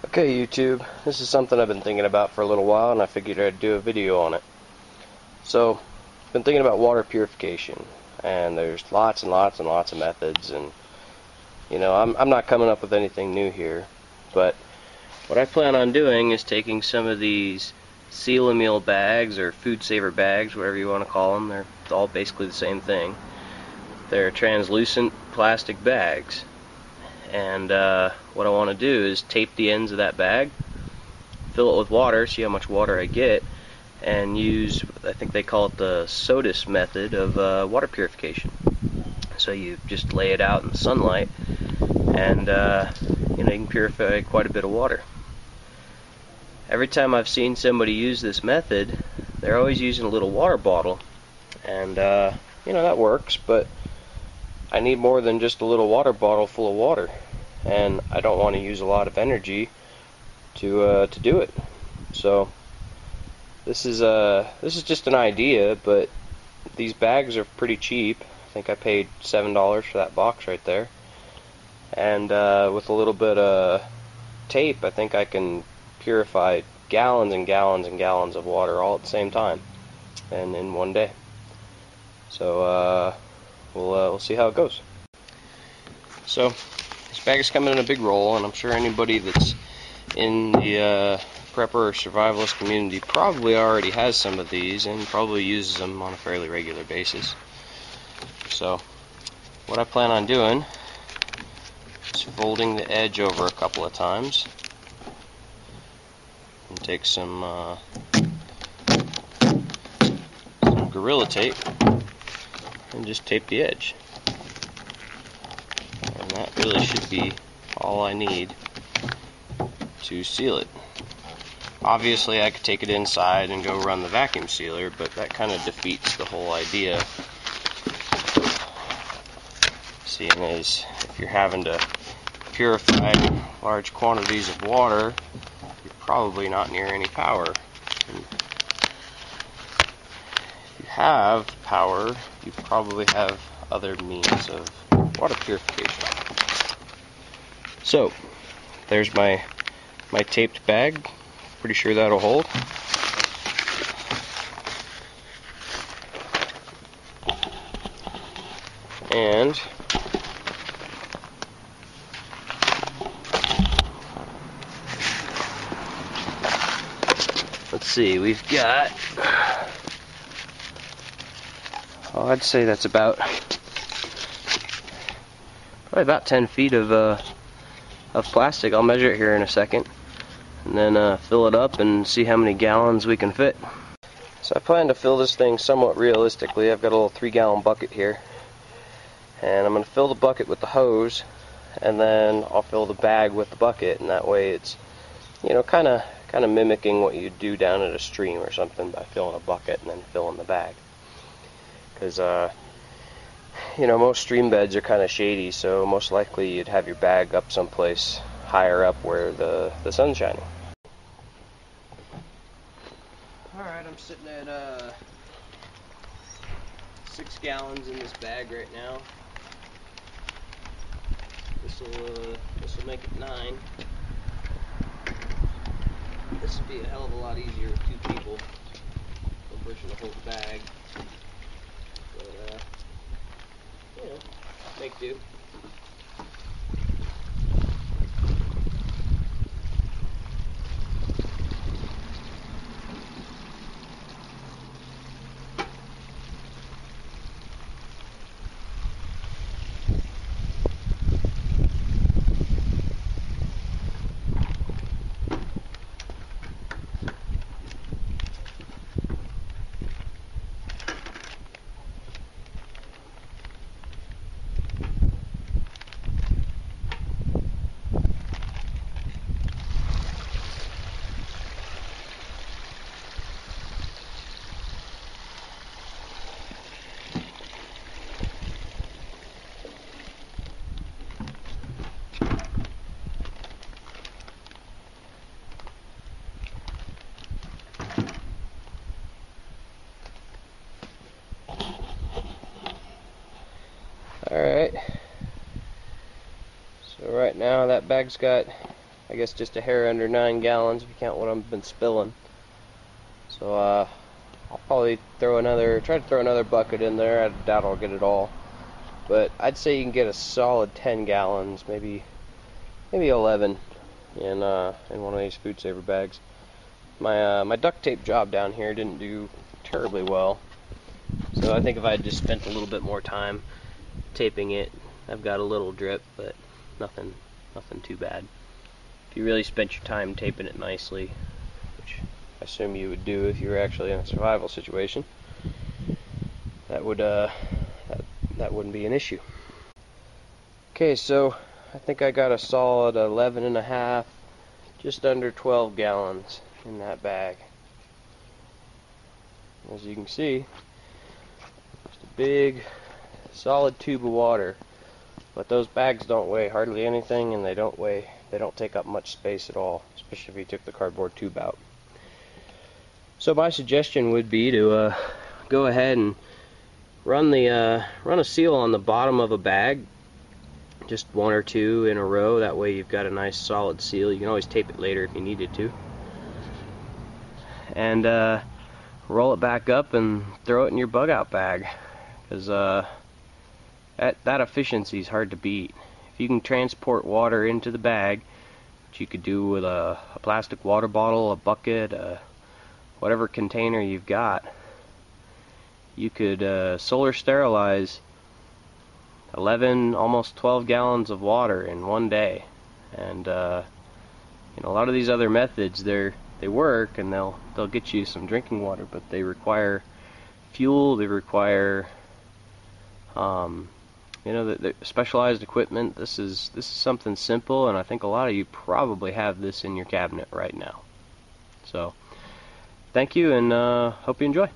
Okay, YouTube, this is something I've been thinking about for a little while, and I figured I'd do a video on it. So, I've been thinking about water purification, and there's lots and lots and lots of methods, and you know, I'm not coming up with anything new here, but what I plan on doing is taking some of these seal a meal bags, or food saver bags, whatever you want to call them. They're all basically the same thing. They're translucent plastic bags. And what I want to do is tape the ends of that bag, fill it with water, see how much water I get, and use, I think they call it the SODIS method of water purification. So you just lay it out in the sunlight, and you can purify quite a bit of water. Every time I've seen somebody use this method, they're always using a little water bottle, and that works, but I need more than just a little water bottle full of water, and I don't want to use a lot of energy to do it. So this is just an idea, but these bags are pretty cheap. I think I paid $7 for that box right there, and with a little bit of tape, I think I can purify gallons and gallons and gallons of water all at the same time, and in one day. So we'll see how it goes. So this bag is coming in a big roll, and I'm sure anybody that's in the prepper or survivalist community probably already has some of these and probably uses them on a fairly regular basis. So what I plan on doing is folding the edge over a couple of times, and take some Gorilla Tape and just tape the edge. And that really should be all I need to seal it. Obviously I could take it inside and go run the vacuum sealer, but that kind of defeats the whole idea. Seeing as if you're having to purify large quantities of water, you're probably not near any power. And if you have power, you probably have other means of water purification. So there's my taped bag. Pretty sure that'll hold. And let's see, we've got, I'd say that's about probably about 10 feet of plastic. I'll measure it here in a second, and then fill it up and see how many gallons we can fit. So I plan to fill this thing somewhat realistically. I've got a little 3-gallon bucket here, and I'm going to fill the bucket with the hose, and then I'll fill the bag with the bucket, and that way it's, kind of mimicking what you do down at a stream or something by filling a bucket and then filling the bag. Because most stream beds are kind of shady, so most likely you'd have your bag up someplace higher up where the sun's shining. Alright, I'm sitting at 6 gallons in this bag right now. This'll make it 9. This would be a hell of a lot easier with 2 people. One person to hold the bag. But make do. Alright, so right now that bag's got, I guess just a hair under 9 gallons if you count what I've been spilling. So I'll probably try to throw another bucket in there. I doubt I'll get it all, but I'd say you can get a solid 10 gallons, maybe 11 in one of these food saver bags. My duct tape job down here didn't do terribly well, so I think if I had just spent a little bit more time taping it, I've got a little drip, but nothing too bad. If you really spent your time taping it nicely, which I assume you would do if you were actually in a survival situation, that wouldn't be an issue. Okay, so I think I got a solid 11 and a half, just under 12 gallons in that bag. As you can see, just a big solid tube of water. But those bags don't weigh hardly anything, and they don't take up much space at all, especially if you took the cardboard tube out. So my suggestion would be to go ahead and run a seal on the bottom of a bag, just 1 or 2 in a row. That way you've got a nice solid seal. You can always tape it later if you needed to. And roll it back up and throw it in your bug out bag, because that efficiency is hard to beat. If you can transport water into the bag, which you could do with a plastic water bottle, a bucket, whatever container you've got, you could solar sterilize 11, almost 12 gallons of water in one day. And a lot of these other methods, they work and they'll get you some drinking water, but they require fuel, they require the specialized equipment. This is something simple, and I think a lot of you probably have this in your cabinet right now. So thank you, and hope you enjoy.